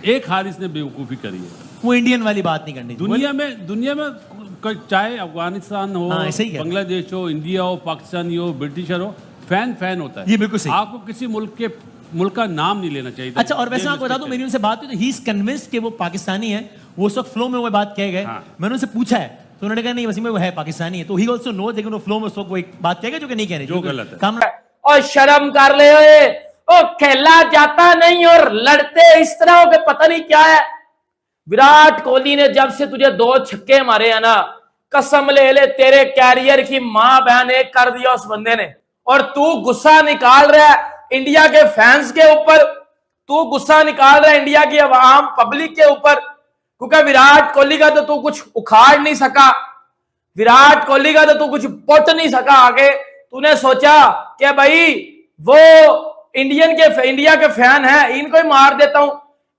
एक हारिस ने बेवकूफ़ी करी है। वो इंडियन वाली बात नहीं करनी। दुनिया में चाहे अफगानिस्तान हो, बांग्लादेश हो, इंडिया हो, पाकिस्तानी हो, ब्रिटिशर हो, फैन होता है। ये बिल्कुल सही। आपको किसी मुल्क का नाम नहीं लेना चाहिए। अच्छा, और वैसे आपको बता दूं, मेरी उनसे बात हुई तो ही इज कन्विंस्ड कि वो पाकिस्तानी है। वो सब फ्लो में वो बात कह गए। मैंने उनसे पूछा है तो उन्होंने कहा नहीं वसीम वो है पाकिस्तानी है। तो ही आल्सो नो, लेकिन वो फ्लो में वो एक बात कह गए जो कि नहीं कह रहे, जो गलत है। और शर्म कर ले ओ, खेला जाता नहीं और लड़ते इस तरह हो के पता नहीं क्या है। विराट कोहली ने जब से तुझे 2 छक्के मारे हैं ना, कसम ले ले तेरे कैरियर की मां बहन एक कर दिया उस बंदे ने। और तू गुस्सा निकाल रहा है इंडिया के फैंस के ऊपर, तू गुस्सा निकाल रहा है इंडिया की आवाम पब्लिक के ऊपर, क्योंकि विराट कोहली का तो तू कुछ उखाड़ नहीं सका, विराट कोहली का तो तू कुछ पुट नहीं सका आगे। तूने सोचा कि भाई वो इंडिया के फैन है, इनको ही मार देता हूं,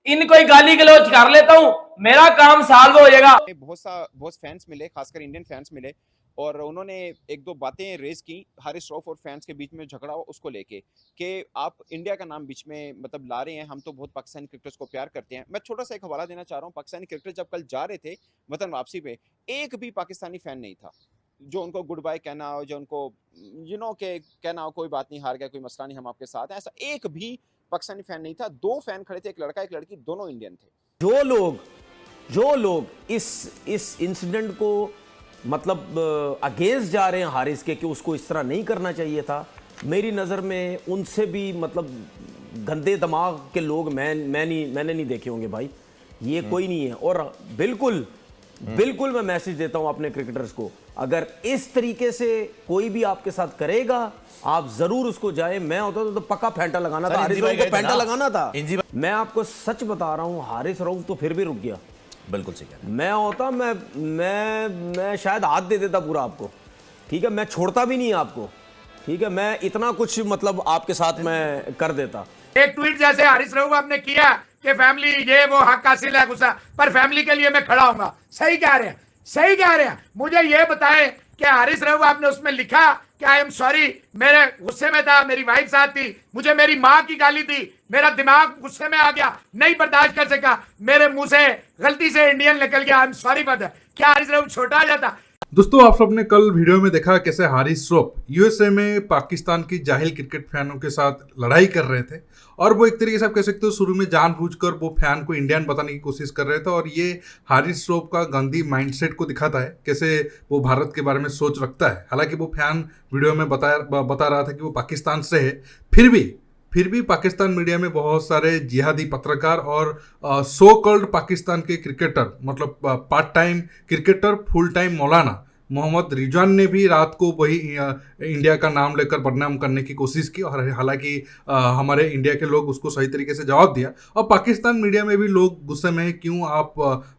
इनको ही गाली गलौज कर लेता हूं, मेरा काम सॉल्व हो जाएगा। बहुत फैंस मिले, खासकर इंडियन फैंस मिले, और उन्होंने 1-2 बातें रेज की हारिस रऊफ और फैंस के बीच में झगड़ा उसको लेके कि आप इंडिया का नाम बीच में मतलब ला रहे हैं, हम तो बहुत पाकिस्तानी क्रिकेटर्स को प्यार करते हैं। मैं छोटा सा एक हवाला देना चाह रहा हूँ। पाकिस्तानी क्रिकेटर जब कल जा रहे थे वतन वापसी पे, एक भी पाकिस्तानी फैन नहीं था जो उनको गुड बाय कहना हो, जो उनको के कहना हो कोई बात नहीं, हार गया कोई मसला नहीं, हम आपके साथ हैं, ऐसा एक भी पाकिस्तानी फैन नहीं था। 2 फैन खड़े थे, एक लड़का एक लड़की, दोनों इंडियन थे। जो लोग इस इंसिडेंट को मतलब अगेंस्ट जा रहे हैं हारिस के कि उसको इस तरह नहीं करना चाहिए था, मेरी नज़र में उनसे भी मतलब गंदे दिमाग के लोग मैंने नहीं देखे होंगे भाई, ये कोई नहीं है। और बिल्कुल मैं मैसेज देता हूं अपने क्रिकेटर्स को, अगर इस तरीके से कोई भी आपके साथ करेगा आप जरूर उसको जाए। मैं होता तो पक्का फेंटा लगाना था, हारिस रऊफ को फेंटा लगाना था। मैं आपको सच बता रहा हूं, हारिस रऊफ तो फिर भी रुक गया। बिल्कुल सही है। मैं होता मैं शायद हाथ दे देता पूरा आपको, ठीक है, मैं छोड़ता भी नहीं आपको, ठीक है, मैं इतना कुछ मतलब आपके साथ मैं कर देता। एक ट्वीट जैसे हारिस रऊफ आपने किया कि फैमिली ये वो हक हासिल है, गुस्सा पर फैमिली के लिए मैं खड़ा हूंगा, सही कह रहे हैं, सही कह रहे हैं। मुझे ये बताएं कि हारिस रऊफ आपने उसमें लिखा कि आई एम सॉरी, मेरे गुस्से में था, मेरी वाइफ साथ थी, मुझे मेरी माँ की गाली दी, मेरा दिमाग गुस्से में आ गया, नहीं बर्दाश्त कर सका, मेरे मुंह से गलती से इंडियन निकल गया, I am sorry for that. क्या हारिस रऊफ छोटा आ जाता? दोस्तों, आप सबने कल वीडियो में देखा कैसे हारिस रऊफ यूएसए में पाकिस्तान की जाहिल क्रिकेट फैनों के साथ लड़ाई कर रहे थे, और वो एक तरीके से आप कह सकते हो शुरू में जानबूझकर वो फैन को इंडियन बताने की कोशिश कर रहे थे। और ये हारिस रऊफ का गंदी माइंडसेट को दिखाता है, कैसे वो भारत के बारे में सोच रखता है। हालांकि वो फैन वीडियो में बता रहा था कि वो पाकिस्तान से है, फिर भी पाकिस्तान मीडिया में बहुत सारे जिहादी पत्रकार और सो कॉल्ड पाकिस्तान के क्रिकेटर, मतलब part time cricketer, full time मौलाना मोहम्मद रिजवान ने भी रात को वही इंडिया का नाम लेकर बदनाम करने की कोशिश की। और हालांकि हमारे इंडिया के लोग उसको सही तरीके से जवाब दिया। और पाकिस्तान मीडिया में भी लोग गुस्से में हैं, क्यों आप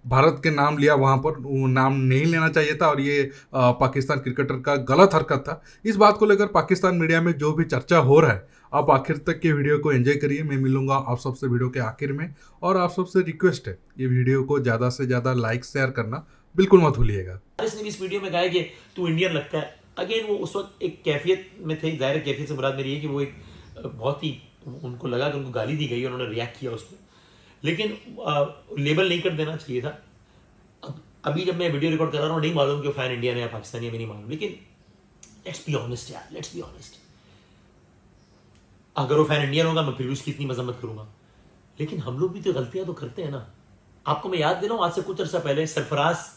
भारत के नाम लिया, वहाँ पर नाम नहीं लेना चाहिए था, और ये पाकिस्तान क्रिकेटर का गलत हरकत था। इस बात को लेकर पाकिस्तान मीडिया में जो भी चर्चा हो रहा है, आप आखिर तक के वीडियो को एंजॉय करिए। मैं मिलूंगा आप सबसे वीडियो के आखिर में, और आप सबसे रिक्वेस्ट है ये वीडियो को ज़्यादा से ज़्यादा लाइक शेयर करना बिल्कुल मत भूलिएगा। हारिस ने भी इस वीडियो में कहा कि तू इंडियन लगता है। अगेन वो उस वक्त एक कैफियत में थे, जाहिर कैफियत से मुराद मेरी है कि वो एक बहुत ही उनको लगा कि उनको गाली दी गई, उन्होंने रिएक्ट किया उसमें, लेकिन लेबल नहीं कर देना चाहिए था। अभी जब मैं वीडियो रिकॉर्ड कर रहा हूँ नहीं मालूम कि फैन इंडियन है या पाकिस्तानी है, मैं नहीं मालूम, लेकिन लेट्स बी ऑनेस्ट यार, लेट्स बी ऑनेस्ट। अगर वो फैन इंडियन होगा मैं फिर भी उसकी इतनी मजम्मत करूंगा, लेकिन हम लोग भी तो गलतियां तो करते हैं ना। आपको मैं याद दे रहा हूँ, आज से कुछ अर्सा पहले सरफराज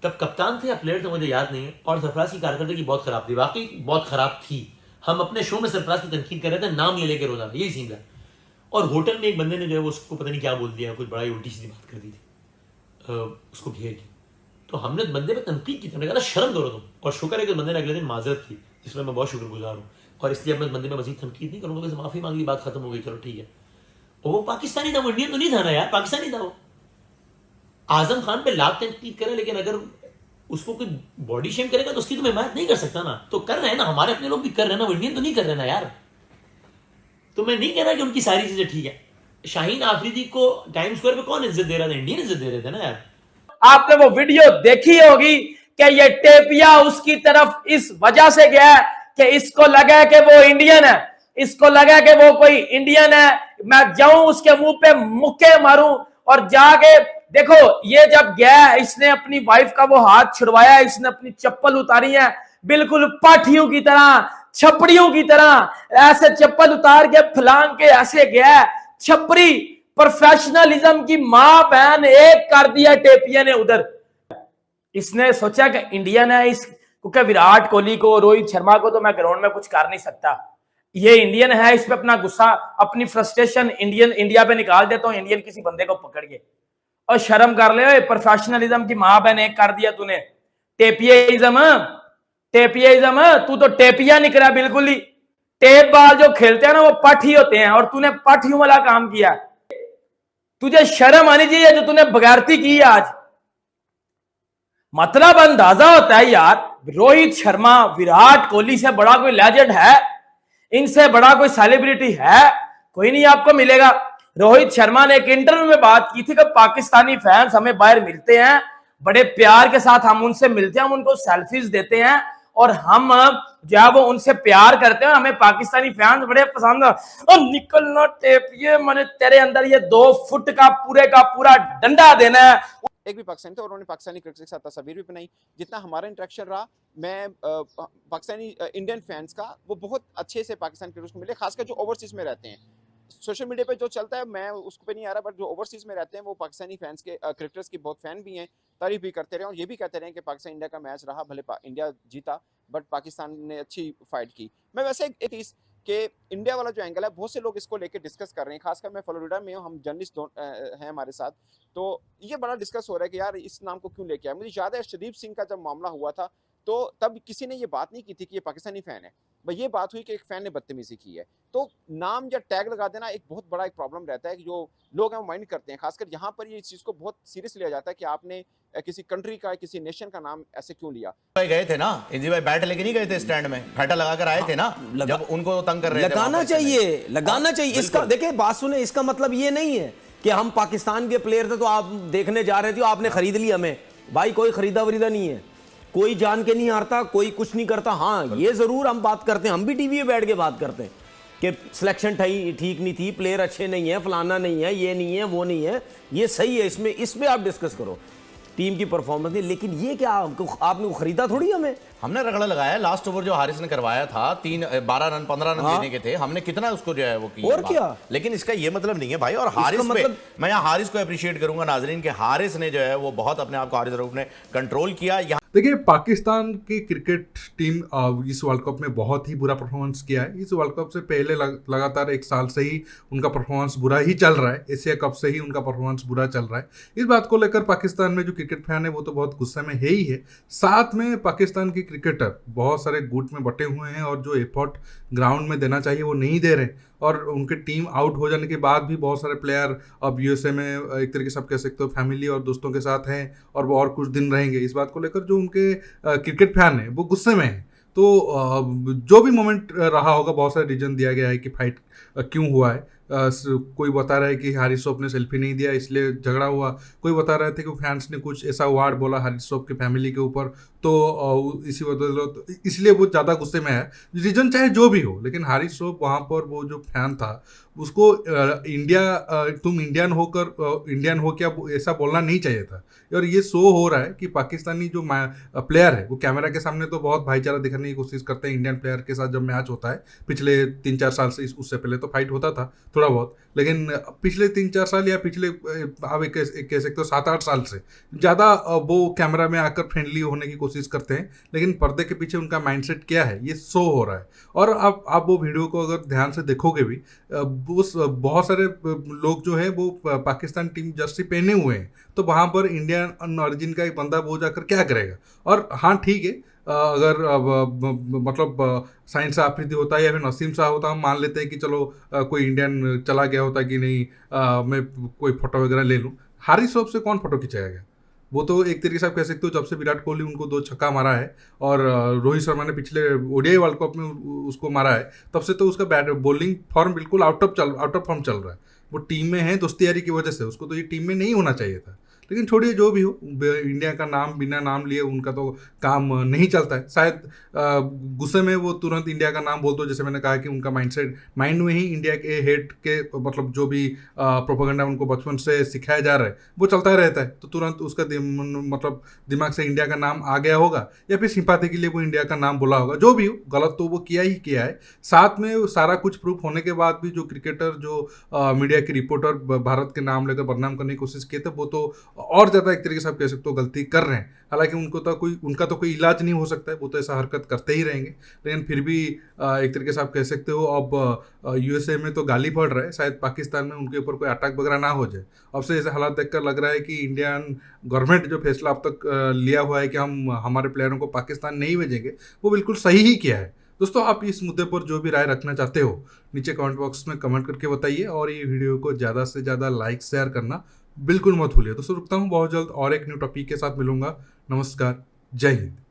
तब कप्तान थे या प्लेयर थे मुझे याद नहीं है, और सरफराज की कारकर्दगी बहुत खराब थी, वाकई बहुत खराब थी। हम अपने शो में सरफराज की तनकीद कर रहे थे, नाम ले लेकर रोजाना, यही सीन था। और होटल में एक बंदे ने जो है वो उसको पता नहीं क्या बोल दिया, कुछ बड़ा ही उल्टी सीधी बात कर दी थी, उसको घेर के। तो हमने बंदे पे तनकीद की, कहा शर्म करो तुम। और शुक्र है कि बंदे ने अगले दिन माजरत की, जिसमें मैं बहुत शुक्रगुजार हूँ, और इसलिए अब मैं बंदे में मजीद तनकीद नहीं करूँगा, माफी मांगी, बात खत्म हो गई, चलो ठीक है। और वो पाकिस्तानी था, वो इंडियन तो नहीं था ना यार, पाकिस्तानी था वो। आजम खान पे लाख तनकीद करे, लेकिन अगर उसको कोई बॉडी शेम करेगा तो उसकी तो मैं हिमायत नहीं कर सकता ना। तो कर रहे हैं ना, हमारे अपने लोग भी कर रहे हैं ना, वो इंडियन तो नहीं कर रहे ना यार। तो मैं नहीं कह रहा कि उनकी सारी चीजें ठीक है। शाहीन आफरीदी को टाइम स्क्वायर पे कौन इज्जत दे रहा था? इंडियन इज्जत दे रहे थे ना यार। आपने वो वीडियो देखी होगी कि ये टेपिया उसकी तरफ इस वजह से गया है कि इसको लगा कि वो इंडियन है, इसको लगा कि वो कोई इंडियन है, मैं जाऊं उसके मुंह पे मुक्के मारूं और जाके देखो ये जब गया, इसने अपनी वाइफ का वो हाथ छुड़वाया, इसने अपनी चप्पल उतारी है बिल्कुल पाठियों की तरह, छपड़ियों की तरह, ऐसे चप्पल उतार के फलांग के ऐसे गया। छपरी प्रोफेशनलिज्म की मां बहन एक कर दिया टेपिया ने उधर। इसने सोचा कि इंडियन है, इस क्योंकि विराट कोहली को, रोहित शर्मा को तो मैं ग्राउंड में कुछ कर नहीं सकता, ये इंडियन है, इस पे अपना गुस्सा, अपनी फ्रस्ट्रेशन इंडिया पे निकाल देता हूं, इंडियन किसी बंदे को पकड़ के। और शर्म कर ले, प्रोफेशनलिज्म की मां बहन एक कर दिया तूने। टेपियाइज्म, तू तो टेपिया निकला बिल्कुल ही। टेप बाल जो खेलते हैं ना वो पाठी होते हैं, और तूने पाठियों वाला काम किया। तुझे शर्म आनी चाहिए जो तूने बगैरती की आज। मतलब अंदाजा होता है यार, रोहित शर्मा, विराट कोहली से बड़ा कोई लेजेंड है, इनसे बड़ा कोई सेलिब्रिटी है? कोई नहीं आपको मिलेगा। रोहित शर्मा ने एक इंटरव्यू में बात की थी कि पाकिस्तानी फैंस हमें बाहर मिलते हैं, बड़े प्यार के साथ हम उनसे मिलते हैं, हम उनको सेल्फीज देते हैं, और हम जो है वो उनसे प्यार करते हैं, हमें पाकिस्तानी फैंस बड़े पसंद है। और निकलना टेप, ये मैंने तेरे अंदर ये 2 फुट का पूरा डंडा देना है। एक भी पाकिस्तानी थे और उन्होंने पाकिस्तानी क्रिकेट के साथ तस्वीर भी बनाई। जितना हमारा इंटरेक्शन रहा, मैं पाकिस्तानी इंडियन फैंस का वो बहुत अच्छे से पाकिस्तान क्रिकेटर्स को मिले, खासकर जो ओवरसीज में रहते हैं। सोशल मीडिया पे जो चलता है मैं उसको पे नहीं आ रहा, बट जो ओवरसीज में रहते हैं वो पाकिस्तानी फैंस के क्रिकेटर्स के बहुत फैन भी हैं, तारीफ भी करते रहे और ये भी कहते रहे कि पाकिस्तान इंडिया का मैच रहा, भले इंडिया जीता बट पाकिस्तान ने अच्छी फाइट की। मैं वैसे एक चीज़ कि इंडिया वाला जो एंगल है, बहुत से लोग इसको लेके डिस्कस कर रहे हैं, खासकर मैं फ्लोरिडा में हूँ, हम जर्नलिस्ट हैं हमारे साथ, तो ये बड़ा डिस्कस हो रहा है कि यार इस नाम को क्यों लेके आए। मुझे याद है शरीफ सिंह का जब मामला हुआ था तो तब किसी ने ये बात नहीं की थी कि ये पाकिस्तानी फैन है, भाई ये बात हुई कि एक फैन ने बदतमीजी की है। तो नाम या टैग लगा देना एक बहुत बड़ा एक प्रॉब्लम रहता है कि जो लोग हैं वो माइंड करते हैं, खासकर यहाँ पर ये इस चीज़ को बहुत सीरियस लिया जाता है कि आपने किसी कंट्री का, किसी नेशन का नाम ऐसे क्यों लिया। भाई गए थे ना इंजी भाई, बैट लेके नहीं गए थे स्टैंड में, फेंटा लगा कर आए थे ना, जब उनको तंग कर रहे थे। लगाना चाहिए इसका। देखिए बात सुने, इसका मतलब ये नहीं है कि हम पाकिस्तान के प्लेयर थे तो आप देखने जा रहे थे, आपने खरीद लिया हमें। भाई कोई खरीदा वरीदा नहीं है, कोई जान के नहीं हारता, कोई कुछ नहीं करता। हाँ ये जरूर हम बात करते हैं, हम भी टीवी पे बैठ के बात करते हैं कि सिलेक्शन ठीक नहीं थी, प्लेयर अच्छे नहीं है, फलाना नहीं है, ये नहीं है, वो नहीं है। ये सही है, इसमें आप डिस्कस करो टीम की परफॉर्मेंस नहीं, लेकिन ये क्या आपने खरीदा थोड़ी हमें। हमने रगड़ा लगाया, लास्ट ओवर जो हारिस ने करवाया था 12 रन 15 रन देने के थे, हमने कितना उसको जो है वो किया और क्या। लेकिन इसका ये मतलब नहीं है भाई, और हारिस मतलब मैं यहाँ हारिस को अप्रिशिएट करूंगा नाजरीन के, हारिस ने जो है वो बहुत अपने आप को, हारिस रऊफ ने कंट्रोल किया। देखिए पाकिस्तान की क्रिकेट टीम इस वर्ल्ड कप में बहुत ही बुरा परफॉर्मेंस किया है। इस वर्ल्ड कप से पहले लगातार 1 साल से ही उनका परफॉर्मेंस बुरा ही चल रहा है, एशिया कप से ही उनका परफॉर्मेंस बुरा चल रहा है। इस बात को लेकर पाकिस्तान में जो क्रिकेट फैन है वो तो बहुत गुस्से में है ही है, साथ में पाकिस्तान के क्रिकेटर बहुत सारे गुट में बटे हुए हैं और जो एफर्ट ग्राउंड में देना चाहिए वो नहीं दे रहे, और उनके टीम आउट हो जाने के बाद भी बहुत सारे प्लेयर अब यूएसए में एक तरीके से आप कह सकते हो फैमिली और दोस्तों के साथ हैं और वो और कुछ दिन रहेंगे। इस बात को लेकर जो उनके क्रिकेट फैन हैं वो गुस्से में हैं। तो जो भी मोमेंट रहा होगा, बहुत सारे रीजन दिया गया है कि फाइट क्यों हुआ है। कोई बता रहा है कि हारिस रऊफ ने सेल्फी नहीं दिया इसलिए झगड़ा हुआ, कोई बता रहे थे कि फैंस ने कुछ ऐसा वर्ड बोला हारिस रऊफ की फैमिली के ऊपर, तो इसी वजह इसलिए वो ज़्यादा गुस्से में है। रीजन चाहे जो भी हो, लेकिन हारिस रऊफ वहाँ पर वो जो फैन था उसको तुम इंडियन हो क्या ऐसा बोलना नहीं चाहिए था। और ये शो हो रहा है कि पाकिस्तानी जो प्लेयर है वो कैमरा के सामने तो बहुत भाईचारा दिखाने की कोशिश करते हैं इंडियन प्लेयर के साथ जब मैच होता है। पिछले 3-4 साल से, उससे पहले तो फाइट होता था थोड़ा बहुत, लेकिन पिछले 3-4 साल या पिछले आप कह सकते हो 7-8 साल से ज़्यादा वो कैमरा में आकर फ्रेंडली होने की कोशिश करते हैं, लेकिन पर्दे के पीछे उनका माइंडसेट क्या है ये शो हो रहा है। और आप वो वीडियो को अगर ध्यान से देखोगे भी, बहुत सारे लोग जो है वो पाकिस्तान टीम जर्सी पहने हुए हैं, तो वहाँ पर इंडियन ओरिजिन का एक बंदा वो जाकर क्या करेगा। और हाँ ठीक है, अगर मतलब साइंस से आफरीदी होता है या फिर नसीम शाह होता, हम मान लेते हैं कि चलो कोई इंडियन चला गया होता कि नहीं मैं कोई फोटो वगैरह ले लूँ। हारिस रऊफ से कौन फोटो खिंचाएगा? वो तो एक तरीके से आप कह सकते हो जब से विराट कोहली उनको 2 छक्का मारा है और रोहित शर्मा ने पिछले ओडीआई वर्ल्ड कप में उसको मारा है, तब से तो उसका बॉलिंग फॉर्म बिल्कुल आउट ऑफ फॉर्म चल रहा है। वो टीम में है दोस्ती यारी की वजह से, उसको तो ये टीम में नहीं होना चाहिए था, लेकिन छोड़िए, जो भी हो, इंडिया का नाम बिना नाम लिए उनका तो काम नहीं चलता है। शायद गुस्से में वो तुरंत इंडिया का नाम बोलते हो, जैसे मैंने कहा कि उनका माइंड में ही इंडिया के हेट के मतलब जो भी प्रोपेगेंडा उनको बचपन से सिखाया जा रहा है वो चलता रहता है, तो तुरंत उसका मतलब दिमाग से इंडिया का नाम आ गया होगा, या फिर सिंपैथी के लिए वो इंडिया का नाम बोला होगा। जो भी हो, गलत तो वो किया ही किया है। साथ में सारा कुछ प्रूफ होने के बाद भी जो क्रिकेटर, जो मीडिया के रिपोर्टर भारत के नाम लेकर बदनाम करने की कोशिश किए थे, वो तो और ज़्यादा एक तरीके से आप कह सकते हो गलती कर रहे हैं। हालांकि उनका तो कोई इलाज नहीं हो सकता है, वो तो ऐसा हरकत करते ही रहेंगे, लेकिन फिर भी एक तरीके से आप कह सकते हो अब यूएसए में तो गाली पड़ रहा है, शायद पाकिस्तान में उनके ऊपर कोई अटैक वगैरह ना हो जाए। अब से ऐसे हालात देखकर लग रहा है कि इंडियन गवर्नमेंट जो फैसला अब तक लिया हुआ है कि हम हमारे प्लेयरों को पाकिस्तान नहीं भेजेंगे, वो बिल्कुल सही ही किया है। दोस्तों, आप इस मुद्दे पर जो भी राय रखना चाहते हो नीचे कमेंट बॉक्स में कमेंट करके बताइए, और ये वीडियो को ज़्यादा से ज़्यादा लाइक शेयर करना बिल्कुल मत भूलिए। दोस्तों, रुकता हूँ, बहुत जल्द और एक न्यू टॉपिक के साथ मिलूंगा। नमस्कार, जय हिंद।